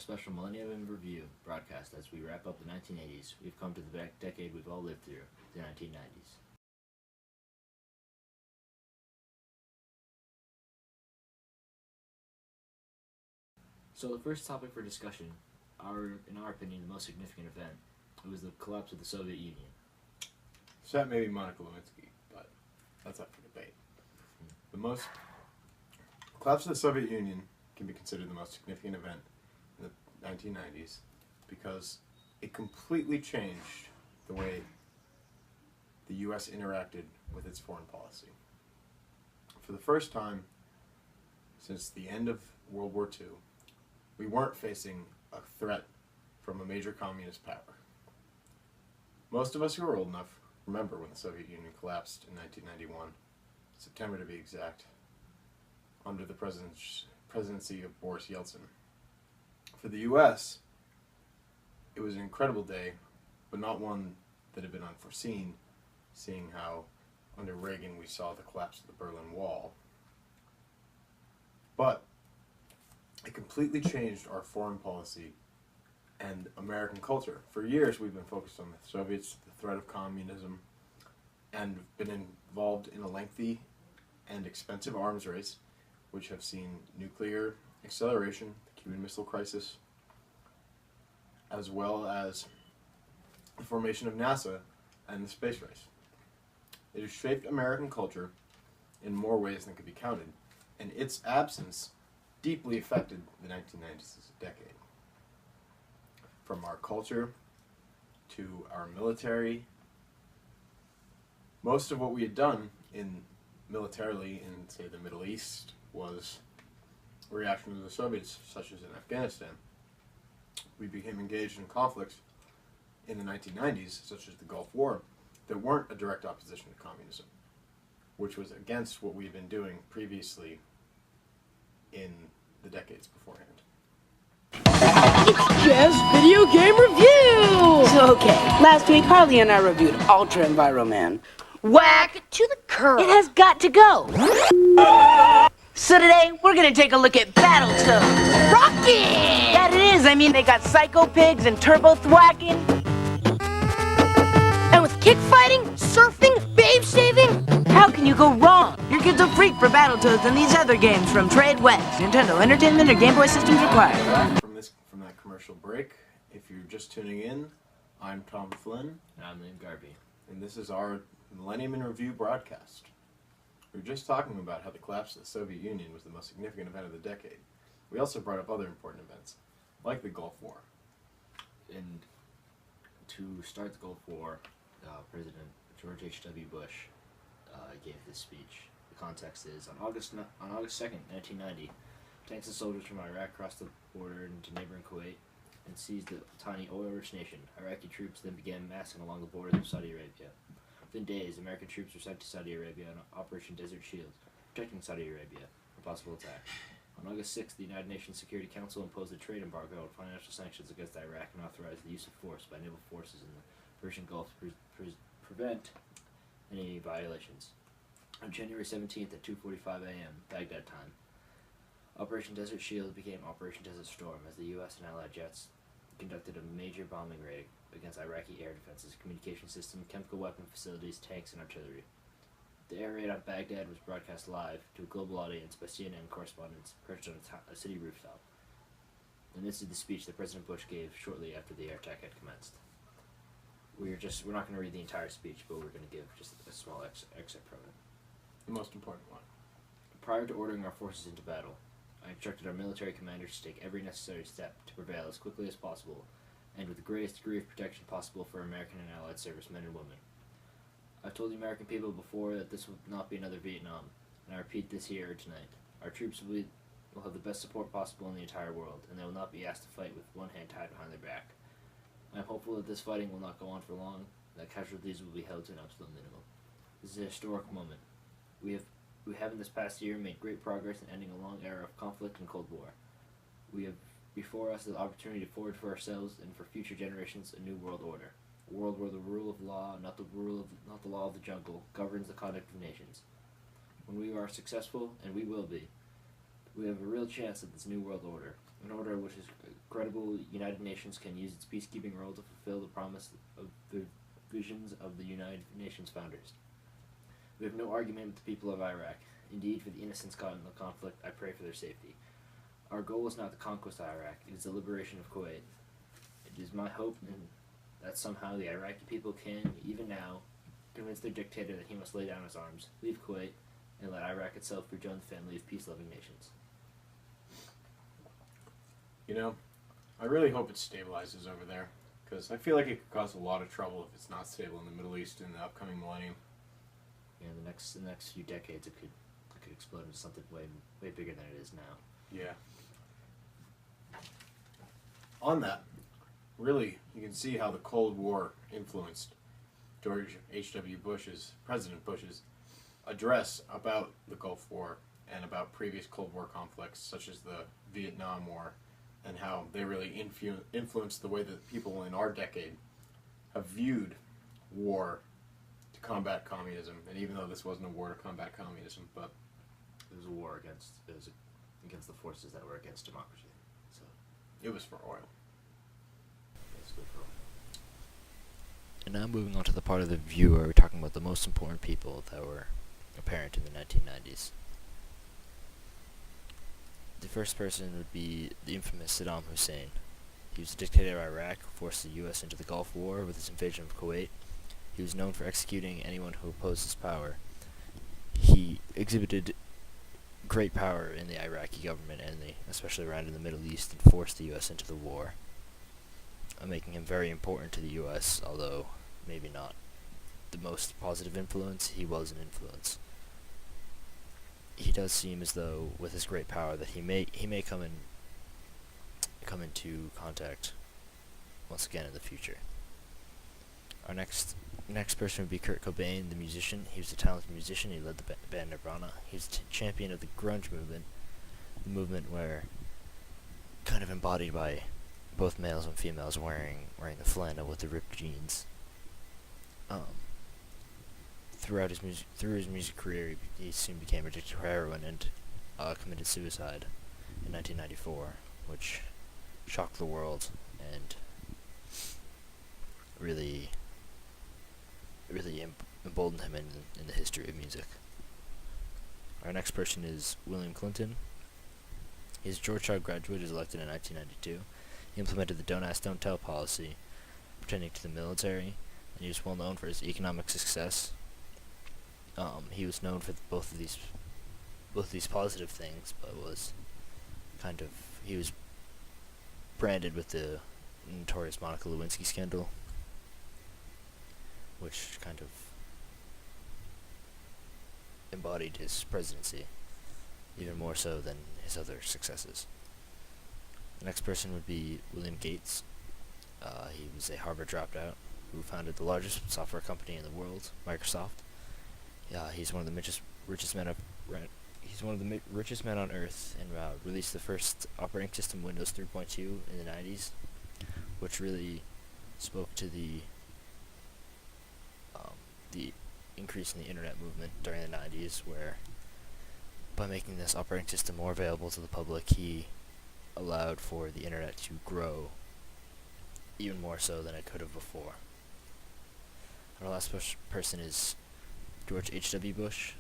special Millennium in Review broadcast as we wrap up the 1980s. We've come to the decade we've all lived through, the 1990s. So the first topic for discussion, in our opinion, the most significant event, it was the collapse of the Soviet Union. So that may be Monica Lewinsky, but that's up for debate. The collapse of the Soviet Union can be considered the most significant event in the 1990s because it completely changed the way the U.S. interacted with its foreign policy. For the first time since the end of World War II, we weren't facing a threat from a major communist power. Most of us who are old enough remember when the Soviet Union collapsed in 1991, September to be exact, under the presidency of Boris Yeltsin. For the U.S., it was an incredible day, but not one that had been unforeseen, seeing how under Reagan we saw the collapse of the Berlin Wall. But it completely changed our foreign policy and American culture. For years we've been focused on the Soviets, the threat of communism, and been involved in a lengthy and expensive arms race, which have seen nuclear acceleration, the Cuban Missile Crisis, as well as the formation of NASA and the space race. It has shaped American culture in more ways than could be counted, and its absence deeply affected the 1990s as a decade. From our culture to our military, most of what we had done militarily in, say, the Middle East was a reaction to the Soviets, such as in Afghanistan. We became engaged in conflicts in the 1990s, such as the Gulf War, that weren't a direct opposition to communism, which was against what we had been doing previously in the decades beforehand. It's just video game review! Okay, last week Harley and I reviewed Ultra Enviroman. Whack to the curb. It has got to go. So today, we're gonna take a look at Battletoads. Rocket! That it is, I mean, they got Psycho Pigs and Turbo Thwacking. And with kick fighting, surfing, babe saving, how can you go wrong? Your kid's a freak for Battletoads and these other games from Trade West. Nintendo Entertainment or Game Boy systems required. From that commercial break, if you're just tuning in, I'm Tom Flynn. And I'm Liam Garvey. And this is our Millennium in Review broadcast. We were just talking about how the collapse of the Soviet Union was the most significant event of the decade. We also brought up other important events, like the Gulf War. And to start the Gulf War, President George H.W. Bush gave this speech. The context is, on August 2nd, 1990, tanks and soldiers from Iraq crossed the border into neighboring Kuwait and seized the tiny oil-rich nation. Iraqi troops then began massing along the borders of Saudi Arabia. Within days, American troops were sent to Saudi Arabia on Operation Desert Shield, protecting Saudi Arabia from possible attack. On August 6th, the United Nations Security Council imposed a trade embargo and financial sanctions against Iraq and authorized the use of force by naval forces in the Persian Gulf to prevent any violations. On January 17th at 2:45 a.m. Baghdad time, Operation Desert Shield became Operation Desert Storm as the U.S. and Allied jets conducted a major bombing raid against Iraqi air defenses, communication system, chemical weapon facilities, tanks, and artillery. The air raid on Baghdad was broadcast live to a global audience by CNN correspondents perched on a city rooftop. And this is the speech that President Bush gave shortly after the air attack had commenced. We're not going to read the entire speech, but we're going to give just a small excerpt from it. The most important one. Prior to ordering our forces into battle, I instructed our military commanders to take every necessary step to prevail as quickly as possible and with the greatest degree of protection possible for American and Allied servicemen and women. I've told the American people before that this will not be another Vietnam, and I repeat this here tonight. Our troops will have the best support possible in the entire world, and they will not be asked to fight with one hand tied behind their back. I am hopeful that this fighting will not go on for long, and that casualties will be held to an absolute minimum. This is a historic moment. We have in this past year made great progress in ending a long era of conflict and Cold War. We have before us the opportunity to forge for ourselves and for future generations a new world order. A world where the rule of law, not the law of the jungle, governs the conduct of nations. When we are successful, and we will be, we have a real chance at this new world order. an order which is credible, United Nations can use its peacekeeping role to fulfill the promise of the visions of the United Nations founders. We have no argument with the people of Iraq. Indeed, for the innocents caught in the conflict, I pray for their safety. Our goal is not the conquest of Iraq, it is the liberation of Kuwait. It is my hope that somehow the Iraqi people can, even now, convince their dictator that he must lay down his arms, leave Kuwait, and let Iraq itself rejoin the family of peace-loving nations. You know, I really hope it stabilizes over there, because I feel like it could cause a lot of trouble if it's not stable in the Middle East in the upcoming millennium. Yeah, in the next few decades, it could explode into something way bigger than it is now. Yeah. On that, really, you can see how the Cold War influenced George H.W. President Bush's address about the Gulf War and about previous Cold War conflicts, such as the Vietnam War, and how they really influenced the way that people in our decade have viewed war to combat communism. And even though this wasn't a war to combat communism, but It was a war against the forces that were against democracy. So it was for oil. basically for And now moving on to the part of the review where we're talking about the most important people that were apparent in the 1990s. The first person would be the infamous Saddam Hussein. He was the dictator of Iraq, who forced the U.S. into the Gulf War with his invasion of Kuwait. He was known for executing anyone who opposed his power. He exhibited great power in the Iraqi government and especially around in the Middle East, and forced the U.S. into the war, making him very important to the U.S., although maybe not the most positive influence. He was an influence. He does seem as though, with his great power, that he may come into contact once again in the future. Our next person would be Kurt Cobain, the musician. He was a talented musician. He led the band Nirvana. He was champion of the grunge movement, the movement where, kind of embodied by both males and females wearing the flannel with the ripped jeans. Through his music career, he soon became addicted to heroin and committed suicide in 1994, which shocked the world and really emboldened him in the history of music. Our next person is William Clinton. He's a Georgetown graduate who was elected in 1992. He implemented the Don't Ask, Don't Tell policy, pertaining to the military, and he was well known for his economic success. He was known for both of these positive things, but he was branded with the notorious Monica Lewinsky scandal, which kind of embodied his presidency, even more so than his other successes. The next person would be William Gates. He was a Harvard dropout who founded the largest software company in the world, Microsoft. He's one of the richest men on Earth, and released the first operating system, Windows 3.2, in the 90s, which really spoke to the increase in the internet movement during the 90s, where by making this operating system more available to the public, he allowed for the internet to grow even more so than it could have before. Our last person is George H.W. Bush.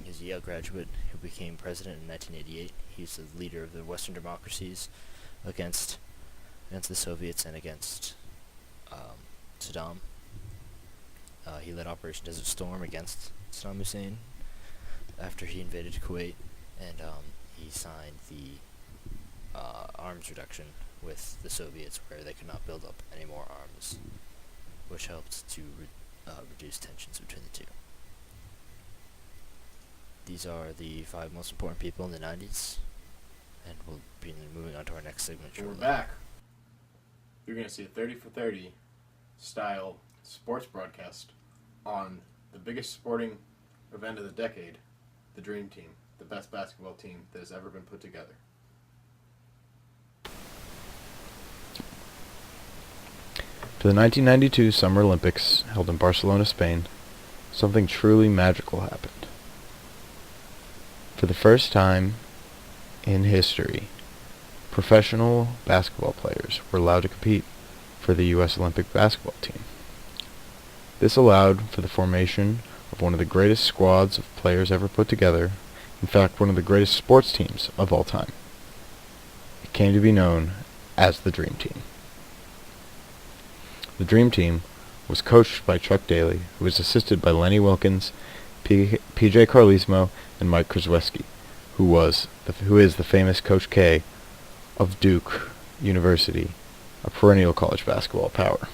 He's a Yale graduate who became president in 1988. He's the leader of the Western democracies against the Soviets and against Saddam. He led Operation Desert Storm against Saddam Hussein after he invaded Kuwait, and he signed the arms reduction with the Soviets, where they could not build up any more arms, which helped to reduce tensions between the two. These are the 5 most important people in the 90s, and we'll be moving on to our next segment And shortly. we're back. You're going to see a 30 for 30 style sports broadcast on the biggest sporting event of the decade, the Dream Team, the best basketball team that has ever been put together. To the 1992 Summer Olympics, held in Barcelona, Spain, something truly magical happened. For the first time in history, professional basketball players were allowed to compete for the U.S. Olympic basketball team. This allowed for the formation of one of the greatest squads of players ever put together, in fact one of the greatest sports teams of all time. It came to be known as the Dream Team. The Dream Team was coached by Chuck Daly, who was assisted by Lenny Wilkens, P.J. Carlesimo, and Mike Krzyzewski, who is the famous Coach K of Duke University, a perennial college basketball power.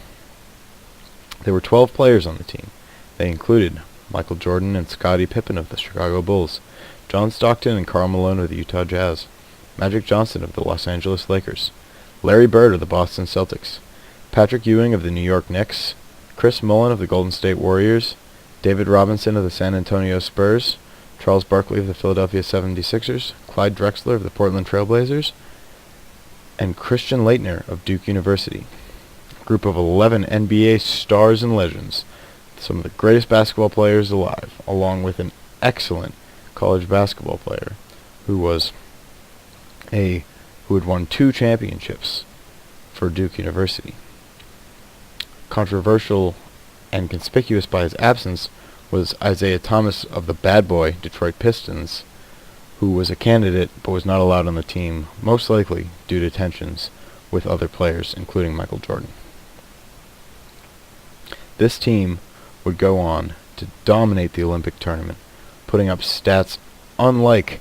There were 12 players on the team. They included Michael Jordan and Scottie Pippen of the Chicago Bulls, John Stockton and Karl Malone of the Utah Jazz, Magic Johnson of the Los Angeles Lakers, Larry Bird of the Boston Celtics, Patrick Ewing of the New York Knicks, Chris Mullin of the Golden State Warriors, David Robinson of the San Antonio Spurs, Charles Barkley of the Philadelphia 76ers, Clyde Drexler of the Portland Trail Blazers, and Christian Laettner of Duke University. A group of 11 NBA stars and legends, some of the greatest basketball players alive, along with an excellent college basketball player who had won 2 championships for Duke University. Controversial and conspicuous by his absence was Isaiah Thomas of the bad boy Detroit Pistons, who was a candidate but was not allowed on the team, most likely due to tensions with other players, including Michael Jordan. This team would go on to dominate the Olympic tournament, putting up stats unlike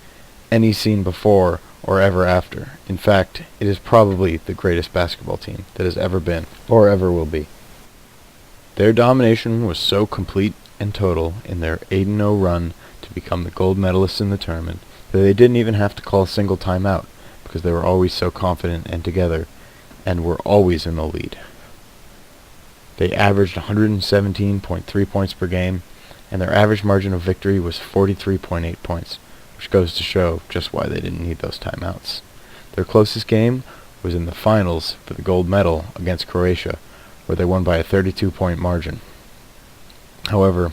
any seen before or ever after. In fact, it is probably the greatest basketball team that has ever been or ever will be. Their domination was so complete and total in their 8-0 run to become the gold medalists in the tournament that they didn't even have to call a single timeout because they were always so confident and together and were always in the lead. They averaged 117.3 points per game, and their average margin of victory was 43.8 points, which goes to show just why they didn't need those timeouts. Their closest game was in the finals for the gold medal against Croatia, where they won by a 32-point margin. However,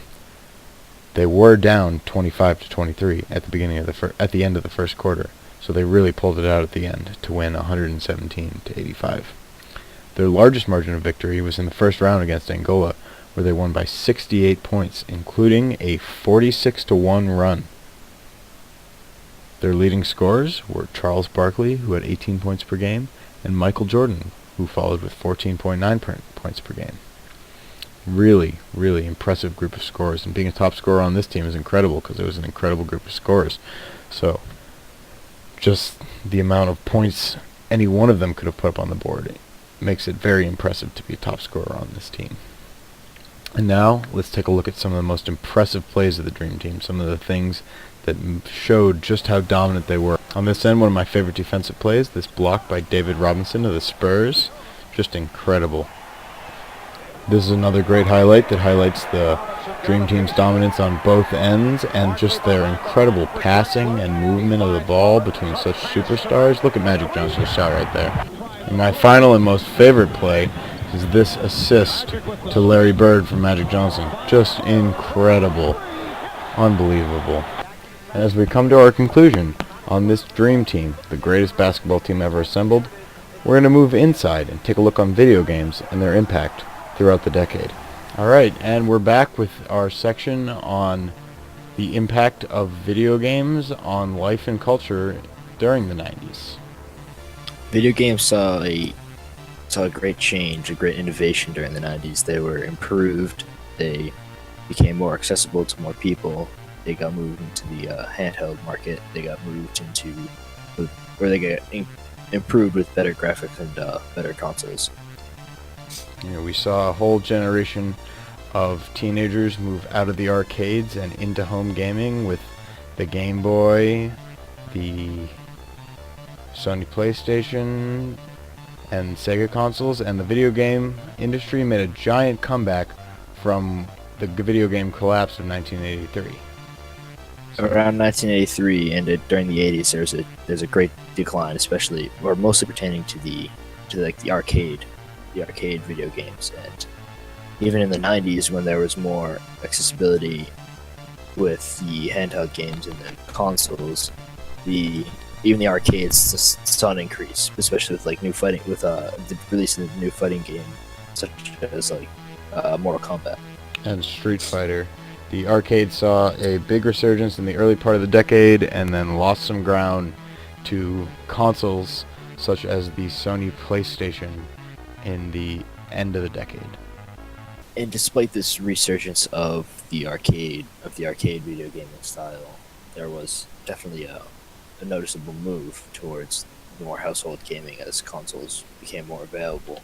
they were down 25-23 at the end of the first quarter, so they really pulled it out at the end to win 117-85. Their largest margin of victory was in the first round against Angola, where they won by 68 points, including a 46-1 run. Their leading scorers were Charles Barkley, who had 18 points per game, and Michael Jordan, who followed with 14.9 points per game. Really, really impressive group of scorers, and being a top scorer on this team is incredible because it was an incredible group of scorers. So, just the amount of points any one of them could have put up on the board makes it very impressive to be a top scorer on this team. And now, let's take a look at some of the most impressive plays of the Dream Team, some of the things that showed just how dominant they were. On this end, one of my favorite defensive plays, this block by David Robinson of the Spurs, just incredible. This is another great highlight that highlights the Dream Team's dominance on both ends and just their incredible passing and movement of the ball between such superstars. Look at Magic Johnson's shot right there. And my final and most favorite play is this assist to Larry Bird from Magic Johnson. Just incredible. Unbelievable. And as we come to our conclusion on this Dream Team, the greatest basketball team ever assembled, we're going to move inside and take a look on video games and their impact throughout the decade. Alright, and we're back with our section on the impact of video games on life and culture during the 90s. Video games saw a great change, a great innovation during the 90s. They were improved, they became more accessible to more people, they got moved into the handheld market, they got moved into, where they get improved with better graphics and better consoles. You know, we saw a whole generation of teenagers move out of the arcades and into home gaming with the Game Boy, the Sony PlayStation, and Sega consoles, and the video game industry made a giant comeback from the video game collapse of 1983. Around 1983 and during the 80s, there's a great decline, especially or mostly pertaining to the arcade video games, and even in the 90s when there was more accessibility with the handheld games and the consoles, the even the arcades saw an increase, especially with like new fighting, with the release of the new fighting game, such as like Mortal Kombat. And Street Fighter. The arcade saw a big resurgence in the early part of the decade and then lost some ground to consoles such as the Sony PlayStation in the end of the decade. And despite this resurgence of the arcade video gaming style, there was definitely a noticeable move towards more household gaming as consoles became more available.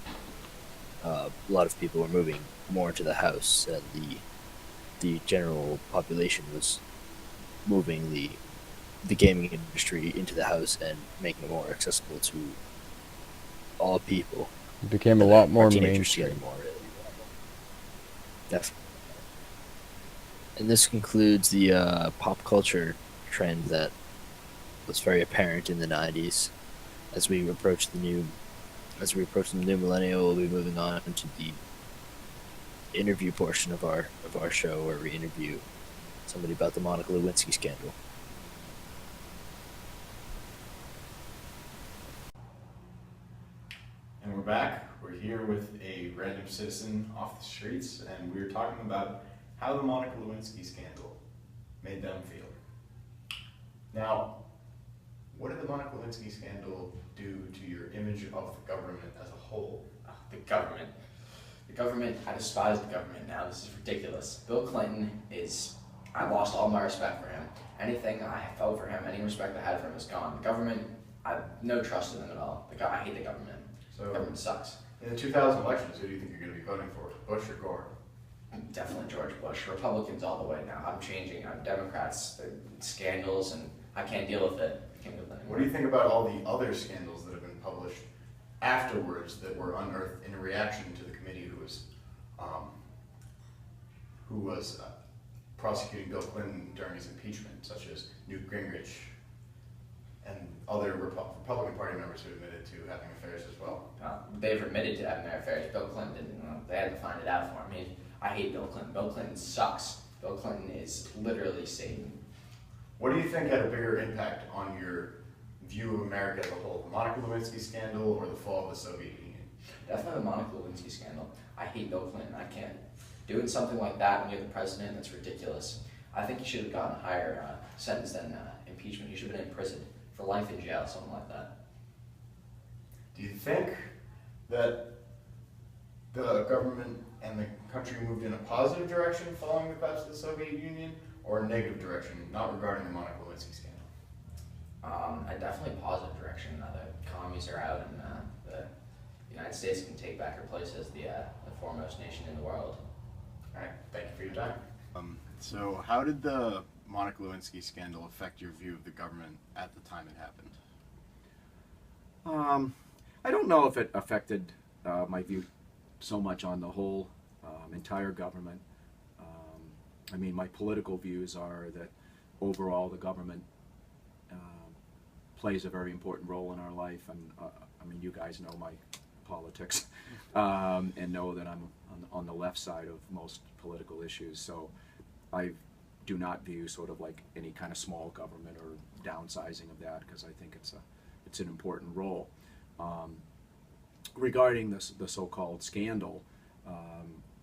A lot of people were moving more into the house, and the general population was moving the gaming industry into the house and making it more accessible to all people. It became a lot more Teenagers mainstream. getting more really. Definitely. And this concludes the pop culture trend that was very apparent in the 90s. As we approach the new millennium, we'll be moving on to the interview portion of our show, where we interview somebody about the Monica Lewinsky scandal. And we're back. We're here with a random citizen off the streets, and we're talking about how the Monica Lewinsky scandal made them feel. Now, what did the Monica Lewinsky scandal do to your image of the government as a whole? The government. I despise the government now. This is ridiculous. Bill Clinton I lost all my respect for him. Anything I felt for him, any respect I had for him is gone. The government, I have no trust in them at all. I hate the government. So, The government sucks. in the 2000 elections, who do you think you're going to be voting for, Bush or Gore? Definitely George Bush. Republicans all the way now. I'm changing. I'm Democrats. The scandals, and I can't deal with it. I can't deal with it anymore. What do you think about all the other scandals that have been published afterwards that were unearthed in reaction to the committee who was prosecuting Bill Clinton during his impeachment, such as Newt Gingrich and other Republican Party members who admitted to having affairs as well? They've admitted to having their affairs. Bill Clinton didn't. They had to find it out for him. I hate Bill Clinton. Bill Clinton sucks. Bill Clinton is literally Satan. What do you think had a bigger impact on your view of America as a whole, the Monica Lewinsky scandal or the fall of the Soviet Union? Definitely the Monica Lewinsky scandal. I hate Bill Clinton. I can't. Doing something like that when you're the president, that's ridiculous. I think he should have gotten a higher sentence than impeachment. He should have been in prison for life in jail, something like that. Do you think that the government and the country moved in a positive direction following the collapse of the Soviet Union, or a negative direction, not regarding the Monica Lewinsky scandal? A definitely positive direction. The commies are out, and the United States can take back her place as the foremost nation in the world. All right, thank you for your time. So how did the Monica Lewinsky scandal affect your view of the government at the time it happened? I don't know if it affected my view so much on the whole entire government. I mean, my political views are that overall the government plays a very important role in our life, and I mean, you guys know my politics and know that I'm on the left side of most political issues, so I do not view sort of like any kind of small government or downsizing of that, because I think it's an important role. Regarding the so-called scandal,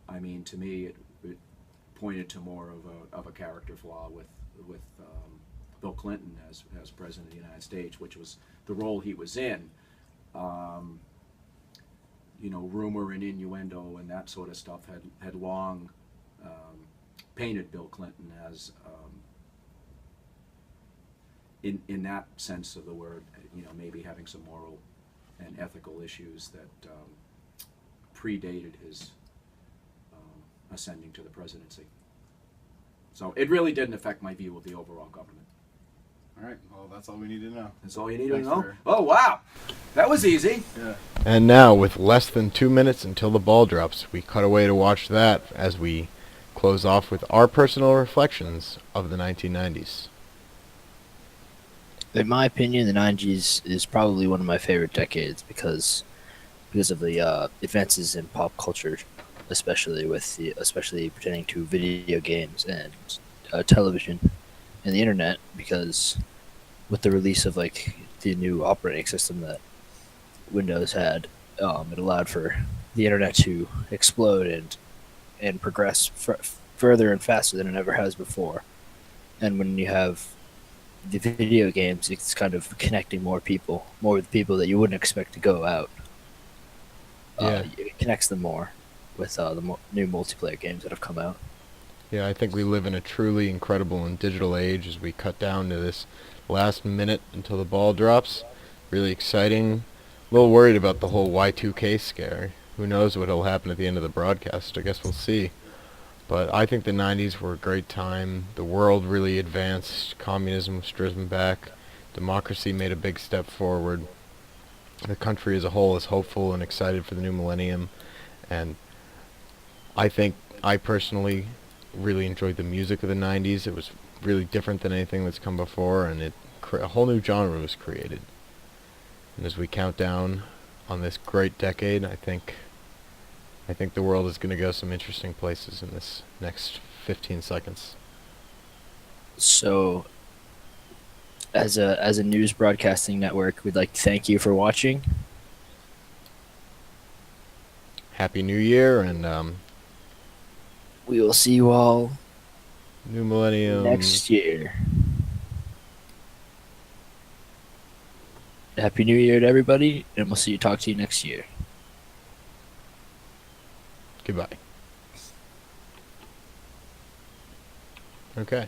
I mean, to me it pointed to more of a character flaw with Bill Clinton as president of the United States, which was the role he was in. You know, rumor and innuendo and that sort of stuff had long painted Bill Clinton as, in that sense of the word, you know, maybe having some moral and ethical issues that predated his ascending to the presidency. So it really didn't affect my view of the overall government. All right, well, that's all we need to know. That's all you need to Thanks know? for- Oh, wow. That was easy. Yeah. And now, with less than 2 minutes until the ball drops, we cut away to watch that as we close off with our personal reflections of the 1990s. In my opinion, the 90s is probably one of my favorite decades because of the advances in pop culture, especially pertaining to video games and television and the internet. Because with the release of like the new operating system that Windows had, it allowed for the internet to explode and progress further and faster than it ever has before. And when you have the video games, it's kind of connecting more with people that you wouldn't expect to go out. Yeah. It connects them more with the new multiplayer games that have come out. Yeah, I think we live in a truly incredible and digital age as we cut down to this last minute until the ball drops. Really exciting. A little worried about the whole Y2K scare. Who knows what will happen at the end of the broadcast? I guess we'll see. But I think the 90s were a great time. The world really advanced. Communism was driven back. Democracy made a big step forward. The country as a whole is hopeful and excited for the new millennium. And I think I personally really enjoyed the music of the 90s. It was really different than anything that's come before, and a whole new genre was created. And as we count down on this great decade, I think the world is going to go some interesting places in this next 15 seconds. So, as a news broadcasting network, we'd like to thank you for watching. Happy New Year, and We will see you all new millennium next year. Happy New Year to everybody, and we'll talk to you next year. Goodbye. Okay.